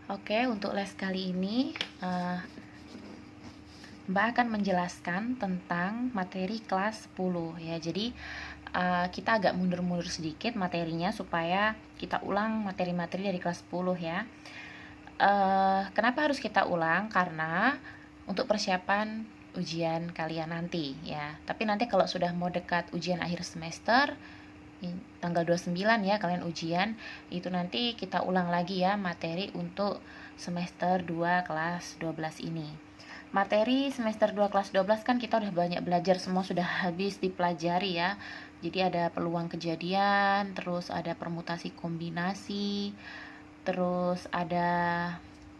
Oke, untuk les kali ini Mbak akan menjelaskan tentang materi kelas 10 ya. Jadi kita agak mundur-mundur sedikit materinya supaya kita ulang materi-materi dari kelas 10 ya. Kenapa harus kita ulang? Karena untuk persiapan ujian kalian nanti ya. Tapi nanti kalau sudah mau dekat ujian akhir semester tanggal 29 ya kalian ujian, itu nanti kita ulang lagi ya materi untuk semester 2 kelas 12 ini. Materi semester 2 kelas 12 kan kita udah banyak belajar, semua sudah habis dipelajari ya. Jadi ada peluang kejadian, terus ada permutasi kombinasi, terus ada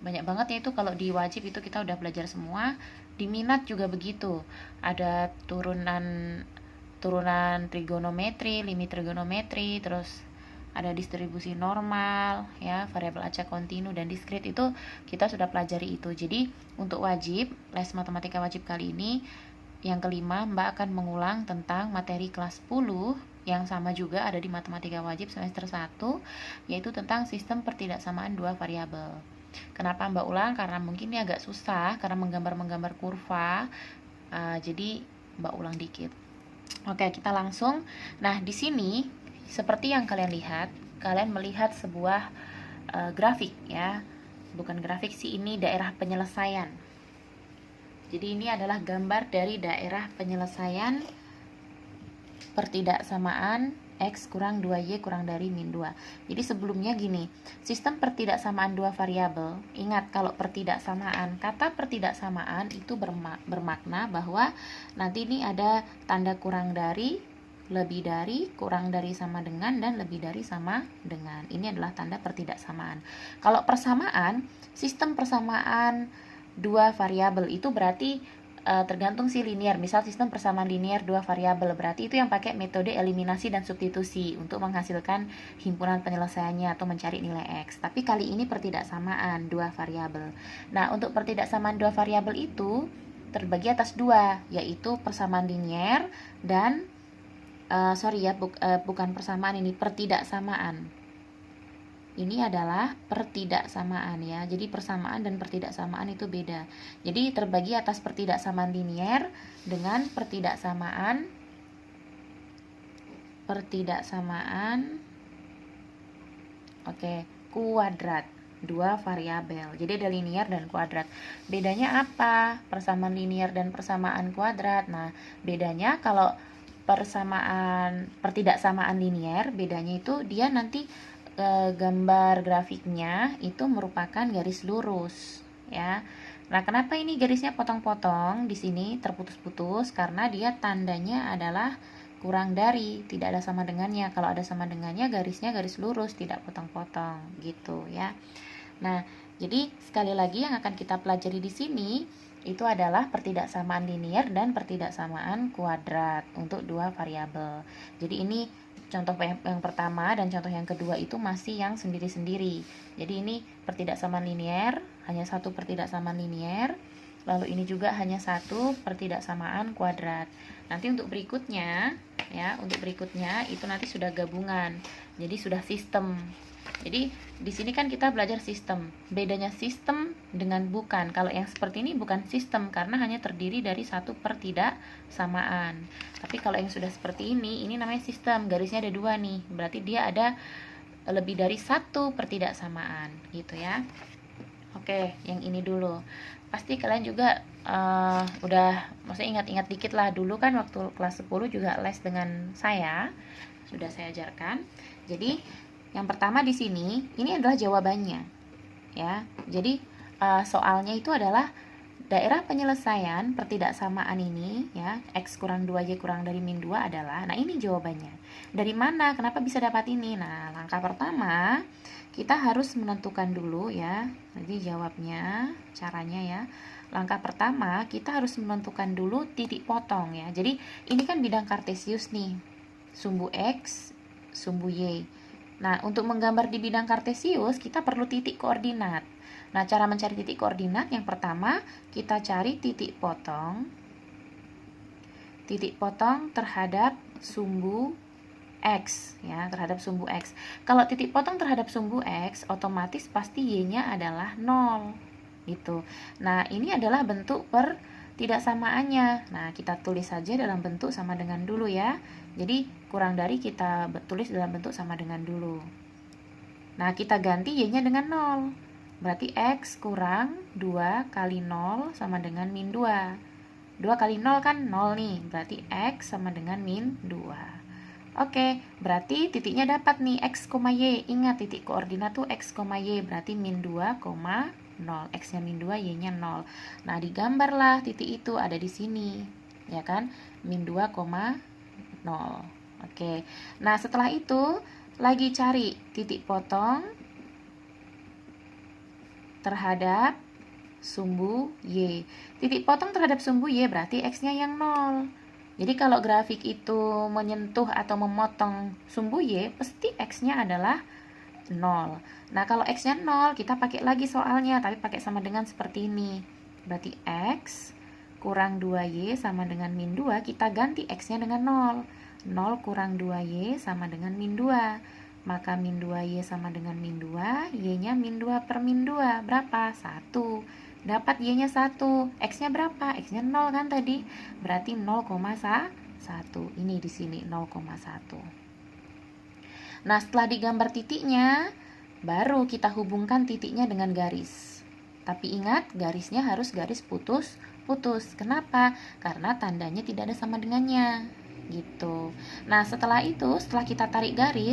banyak banget ya. Itu kalau di wajib itu kita udah belajar semua. Di minat juga begitu, ada turunan trigonometri, limit trigonometri, terus ada distribusi normal ya, variabel acak kontinu dan diskrit, itu kita sudah pelajari itu. Jadi untuk wajib, les matematika wajib kali ini yang kelima, Mbak akan mengulang tentang materi kelas 10 yang sama juga ada di matematika wajib semester 1, yaitu tentang sistem pertidaksamaan dua variabel. Kenapa Mbak ulang? Karena mungkin ini agak susah karena menggambar kurva. Jadi Mbak ulang dikit. Oke, kita langsung. Nah, di sini seperti yang kalian lihat, kalian melihat sebuah grafik ya. Bukan grafik sih, ini daerah penyelesaian. Jadi ini adalah gambar dari daerah penyelesaian pertidaksamaan X kurang 2Y kurang dari min 2. Jadi sebelumnya gini, sistem pertidaksamaan dua variabel. Ingat kalau pertidaksamaan, kata pertidaksamaan itu bermakna bahwa nanti ini ada tanda kurang dari, lebih dari, kurang dari sama dengan, dan lebih dari sama dengan. Ini adalah tanda pertidaksamaan. Kalau persamaan, sistem persamaan dua variabel itu berarti tergantung si linear. Misal sistem persamaan linear dua variabel, berarti itu yang pakai metode eliminasi dan substitusi untuk menghasilkan himpunan penyelesaiannya atau mencari nilai X. Tapi kali ini pertidaksamaan dua variabel. Nah, untuk pertidaksamaan dua variabel itu terbagi atas dua, yaitu persamaan linear dan bukan persamaan, ini pertidaksamaan. Ini adalah pertidaksamaan ya. Jadi persamaan dan pertidaksamaan itu beda. Jadi terbagi atas pertidaksamaan linear dengan pertidaksamaan kuadrat dua variabel. Jadi ada linear dan kuadrat. Bedanya apa? Persamaan linear dan persamaan kuadrat. Nah, bedanya kalau pertidaksamaan linear, bedanya itu dia nanti gambar grafiknya itu merupakan garis lurus ya. Nah, kenapa ini garisnya potong-potong di sini terputus-putus? Karena dia tandanya adalah kurang dari, tidak ada sama dengannya. Kalau ada sama dengannya garisnya garis lurus, tidak potong-potong gitu ya. Nah, jadi sekali lagi yang akan kita pelajari di sini itu adalah pertidaksamaan linear dan pertidaksamaan kuadrat untuk dua variabel. Jadi ini contoh yang pertama dan contoh yang kedua itu masih yang sendiri-sendiri. Jadi ini pertidaksamaan linear, hanya satu pertidaksamaan linear. Lalu ini juga hanya satu pertidaksamaan kuadrat. Nanti untuk berikutnya ya, itu nanti sudah gabungan. Jadi sudah sistem. Jadi di sini kan kita belajar sistem. Bedanya sistem dengan bukan. Kalau yang seperti ini bukan sistem karena hanya terdiri dari satu pertidaksamaan. Tapi kalau yang sudah seperti ini namanya sistem. Garisnya ada dua nih. Berarti dia ada lebih dari satu pertidaksamaan gitu ya. Oke, yang ini dulu. Pasti kalian juga udah maksudnya ingat-ingat dikit lah, dulu kan waktu kelas 10 juga les dengan saya. Sudah saya ajarkan. Jadi yang pertama di sini, ini adalah jawabannya, ya. Jadi soalnya itu adalah daerah penyelesaian pertidaksamaan ini, ya, X kurang 2Y kurang dari min 2 adalah, nah ini jawabannya. Dari mana? Kenapa bisa dapat ini? Nah, langkah pertama, kita harus menentukan dulu ya. Jadi jawabnya, caranya ya. Langkah pertama, kita harus menentukan dulu titik potong ya. Jadi ini kan bidang kartesius nih, sumbu X, sumbu Y. Nah, untuk menggambar di bidang kartesius, kita perlu titik koordinat. Nah, cara mencari titik koordinat, yang pertama, kita cari titik potong terhadap sumbu X ya, terhadap sumbu X. Kalau titik potong terhadap sumbu X, otomatis pasti Y-nya adalah 0 gitu. Nah, ini adalah bentuk tidak samaannya. Nah, kita tulis saja dalam bentuk sama dengan dulu ya. Jadi, kurang dari kita tulis dalam bentuk sama dengan dulu. Nah, kita ganti Y-nya dengan 0. Berarti X kurang 2 kali 0 sama dengan min 2. 2 kali 0 kan 0 nih, berarti X sama dengan min 2. Oke, berarti titiknya dapat nih X, Y. Ingat titik koordinat tuh X, Y, berarti min 2, 0. X-nya min 2, Y-nya 0. Nah, digambarlah titik itu ada di sini, ya kan? Min 2, 0. Oke, nah setelah itu lagi cari titik potong terhadap sumbu Y. Titik potong terhadap sumbu Y berarti X-nya yang 0. Jadi kalau grafik itu menyentuh atau memotong sumbu Y, pasti X-nya adalah 0. Nah, kalau X-nya 0, kita pakai lagi soalnya, tapi pakai sama dengan seperti ini. Berarti X kurang 2Y sama dengan min 2, kita ganti X-nya dengan 0. 0 kurang 2Y sama dengan min 2. Maka min 2Y sama dengan min 2, Y-nya min 2 per min 2. Berapa? 1. Dapat Y-nya 1. X-nya berapa? X-nya 0 kan tadi. Berarti 0,1. Ini di sini 0,1. Nah, setelah digambar titiknya, baru kita hubungkan titiknya dengan garis. Tapi ingat, garisnya harus garis putus-putus. Kenapa? Karena tandanya tidak ada sama dengannya. Gitu. Nah, setelah itu, setelah kita tarik garis,